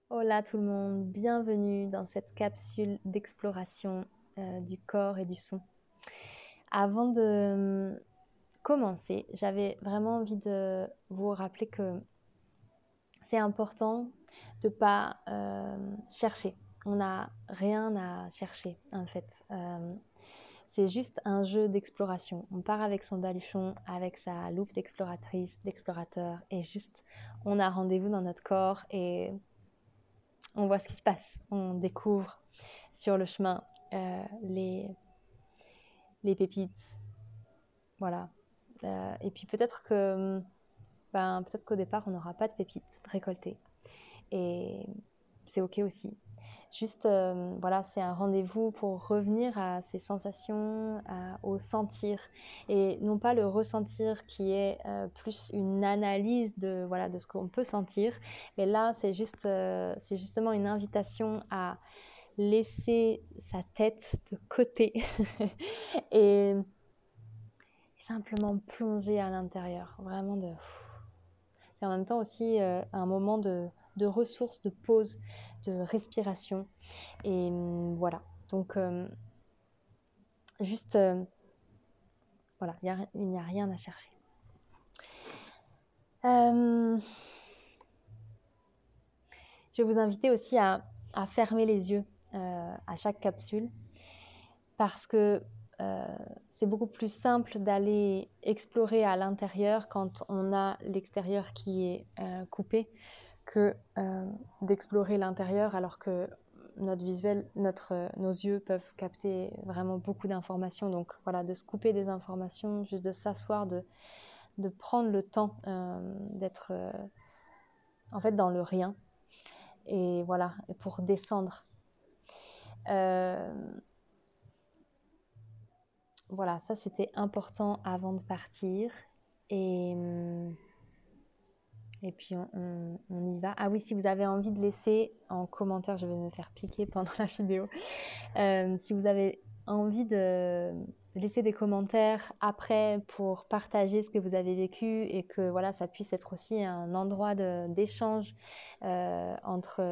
Hola tout le monde, bienvenue dans cette capsule d'exploration du corps et du son. Avant de commencer, j'avais vraiment envie de vous rappeler que c'est important de ne pas chercher. On n'a rien à chercher en fait. C'est juste un jeu d'exploration. On part avec son baluchon, avec sa loupe d'exploratrice, d'explorateur, et juste on a rendez-vous dans notre corps et on voit ce qui se passe, on découvre sur le chemin les pépites, voilà. Et puis peut-être qu'au départ on n'aura pas de pépites récoltées, et c'est ok aussi. Juste, voilà, c'est un rendez-vous pour revenir à ces sensations, au sentir, et non pas le ressentir qui est plus une analyse de, voilà, de ce qu'on peut sentir, mais là c'est justement une invitation à laisser sa tête de côté et simplement plonger à l'intérieur, vraiment de... C'est en même temps aussi un moment de ressources, de pause, de respiration. Et voilà, donc juste, voilà, il n'y a rien à chercher. Je vais vous inviter aussi à fermer les yeux à chaque capsule, parce que c'est beaucoup plus simple d'aller explorer à l'intérieur quand on a l'extérieur qui est coupé, que d'explorer l'intérieur alors que notre visuel, nos yeux peuvent capter vraiment beaucoup d'informations. Donc voilà, de se couper des informations, juste de s'asseoir, de prendre le temps d'être en fait dans le rien, et voilà, pour descendre. Voilà, ça c'était important avant de partir. Et, et puis on y va. Ah oui, si vous avez envie de laisser en commentaire, je vais me faire piquer pendant la vidéo. Si vous avez envie de laisser des commentaires après pour partager ce que vous avez vécu, et que voilà, ça puisse être aussi un endroit d'échange entre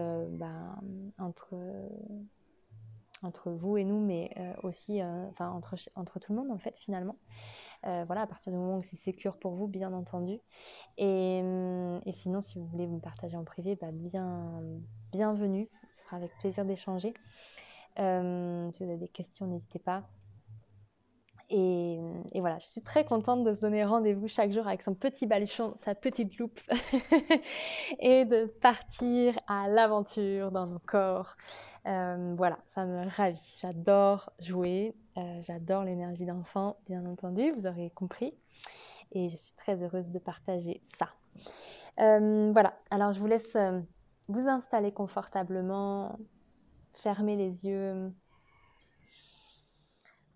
entre vous et nous, mais aussi entre tout le monde en fait finalement. Voilà, à partir du moment où c'est sécure pour vous, bien entendu. Et sinon, si vous voulez me partager en privé, bienvenue, ce sera avec plaisir d'échanger. Si vous avez des questions, n'hésitez pas. Et, et voilà, je suis très contente de se donner rendez-vous chaque jour avec son petit baluchon, sa petite loupe, et de partir à l'aventure dans nos corps. Voilà, ça me ravit. J'adore jouer, j'adore l'énergie d'enfant, bien entendu, vous aurez compris. Et je suis très heureuse de partager ça. Voilà, alors je vous laisse vous installer confortablement, fermer les yeux.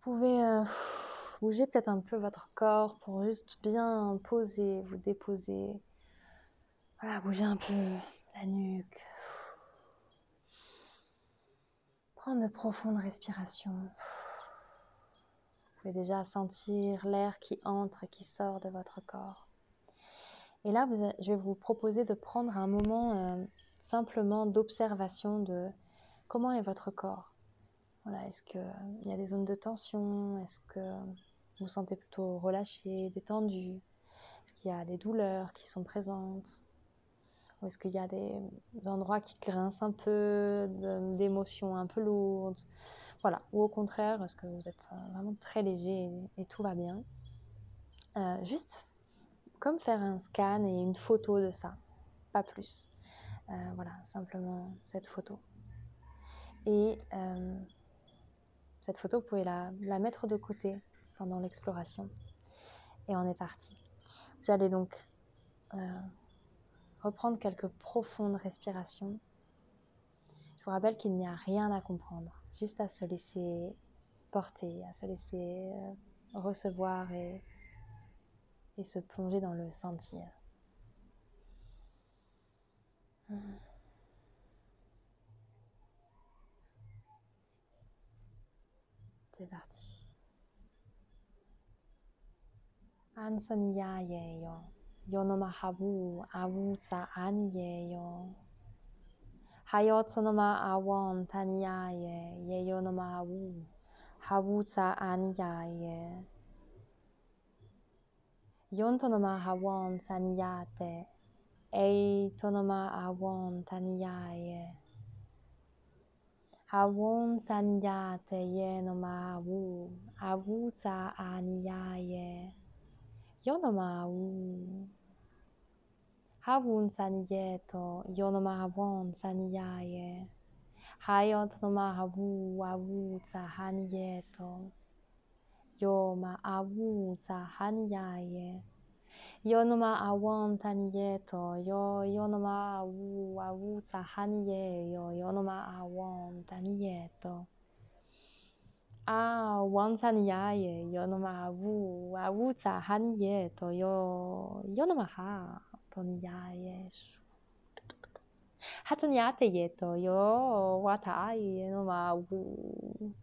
Vous pouvez bouger peut-être un peu votre corps pour juste bien poser, vous déposer. Voilà, bouger un peu la nuque. Prendre de profondes respirations. Vous pouvez déjà sentir l'air qui entre et qui sort de votre corps. Et là, je vais vous proposer de prendre un moment simplement d'observation de comment est votre corps. Voilà, est-ce qu'il y a des zones de tension? Est-ce que vous vous sentez plutôt relâché, détendu? Est-ce qu'il y a des douleurs qui sont présentes? Ou est-ce qu'il y a des endroits qui grincent un peu, d'émotions un peu lourdes? Voilà, ou au contraire, est-ce que vous êtes vraiment très léger et tout va bien? Juste comme faire un scan et une photo de ça, pas plus. Voilà, simplement cette photo. Et cette photo, vous pouvez la mettre de côté pendant l'exploration. Et on est parti. Vous allez donc reprendre quelques profondes respirations. Je vous rappelle qu'il n'y a rien à comprendre, juste à se laisser porter, à se laisser recevoir et se plonger dans le sentir. C'est parti. Ansaniyayeyo, yonomahabu awutsa aniyeyo, Hayotonoma awan taniyaye, yeyonoma hawu, hawuta aniyaye. Yontonoma hawan taniyate, eitonoma awan taniyaye. Hawon taniyate yenoma hawu, hawuta aniyaye. Yonoma hawu. Hawun saniyeto, yonoma hawon saniyaye. Hayotonoma hawu, hawuta haniyeto. Yoma awuta haniyaye. Yonoma awon taniyeto, yonoma awu, awuta haniyeyo, yonoma awon taniyeto. Awan taniyaye, yonoma awu, awuta haniyeto, yonoma ha. Toniyaye. Hatoniyate yeto, wataye, yonoma awu.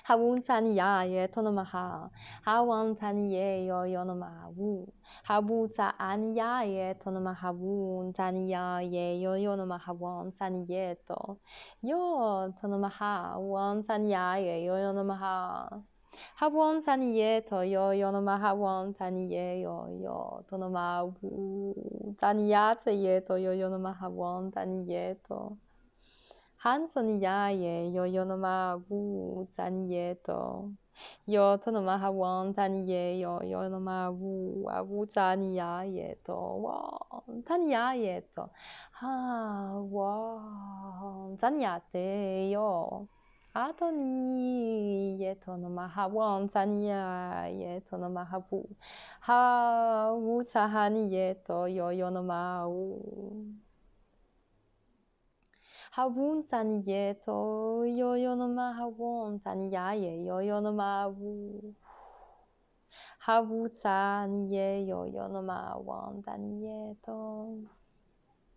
Hawun taniyaye, tonomaha. Hawan taniye, yonoma awu. Habuta aniyaye, tonoma hawun taniyaye, yonoma hawan taniyeto. Tonomaha, wan taniyaye, yonoma ha. Hawon taniyeto, yonoma hawan taniye, tonoma awu. Taniyate yeto, yonoma hawan taniyeto. Hansoniyaye, yonoma awu, taniyeto. Tonoma hawan taniye, yonoma awu, awu taniyayeto. Taniyayeto. Taniyate, Atoni yeto noma hawan taniyayeto noma hawu. Hawu tahaniyeto, yonoma awu. Hawun taniyeto, yonoma hawon taniyaye, yonoma awu. Hawu taniye, yonoma awan taniyeto.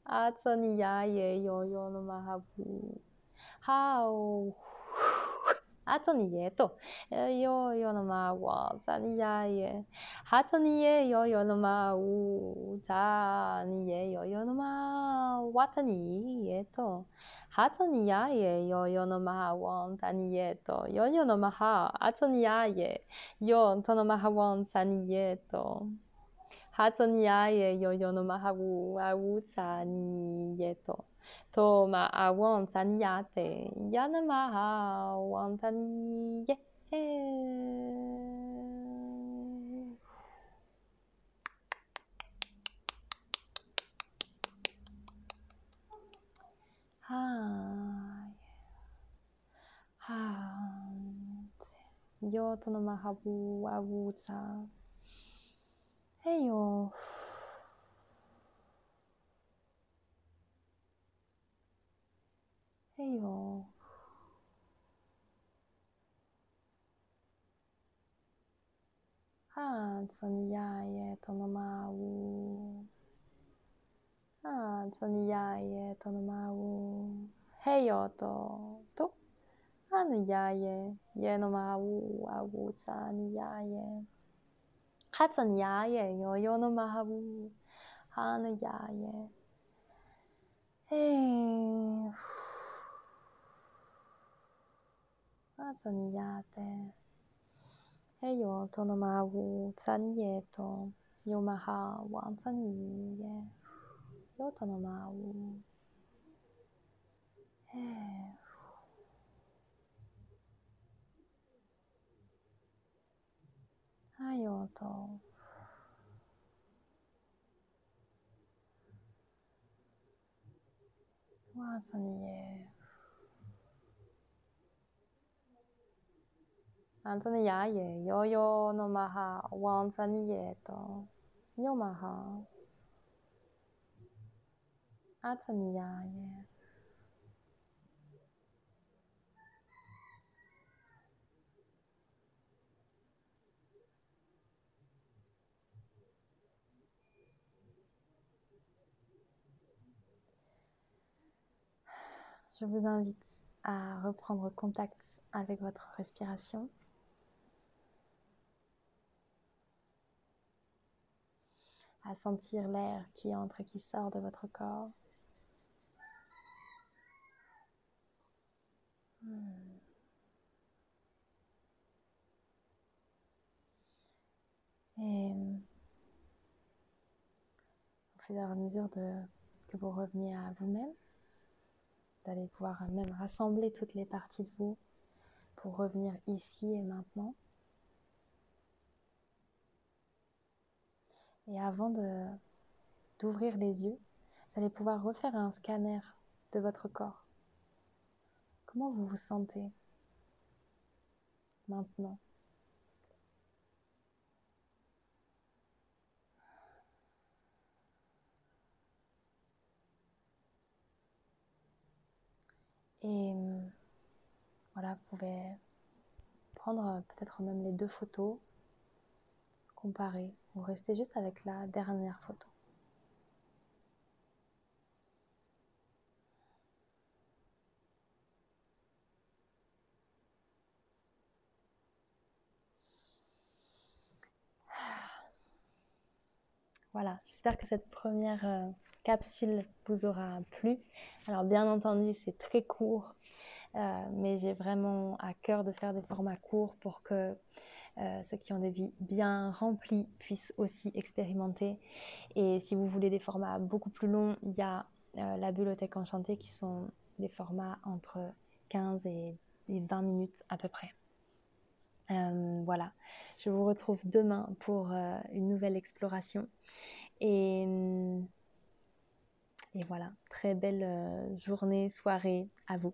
Atoniyaye, yonoma hawu. Haw. Atoniyeto, yonoma awan taniyaye. Hatoniye, yonoma awu. Taniye, yonoma wataniyeto. Hatoniyaye, yonoma awan taniyeto. Yonoma ha. Atoniyaye, tonoma hawan taniyeto. Hatoniyaye, yonoma hawu, awu taniyeto. Toma awan taniyate, yanoma awan taniye. Tonoma hawu, awuta. Heyo. Heyo. Toniyaye, tonoma awu. Toniyaye, tonoma awu. Heyo to. Aniyaye, yenoma awu, awu taniyaye. Hatoniyaye, yonoma hawu. Haniyaye. Hey. Hatoniyate. Heyo, tonoma awu, taniyeto. Yomaha, wan taniye. Yotonoma awu. Hey. Hayoto. Wataniye. Antoniyaye, nomaha, wan taniyeto. Yomaha. Atoniyaye. Je vous invite à reprendre contact avec votre respiration. À sentir l'air qui entre et qui sort de votre corps. fur et à mesure que vous reveniez à vous-même, vous allez pouvoir même rassembler toutes les parties de vous pour revenir ici et maintenant. Et avant d'ouvrir les yeux, vous allez pouvoir refaire un scanner de votre corps. Comment vous vous sentez maintenant? Et voilà, vous pouvez prendre peut-être même les 2 photos, comparer, ou rester juste avec la dernière photo. Voilà, j'espère que cette première capsule vous aura plu. Alors bien entendu, c'est très court, mais j'ai vraiment à cœur de faire des formats courts pour que ceux qui ont des vies bien remplies puissent aussi expérimenter. Et si vous voulez des formats beaucoup plus longs, il y a la Bibliothèque Enchantée qui sont des formats entre 15 et 20 minutes à peu près. Voilà, je vous retrouve demain pour une nouvelle exploration. Et voilà, très belle journée, soirée à vous.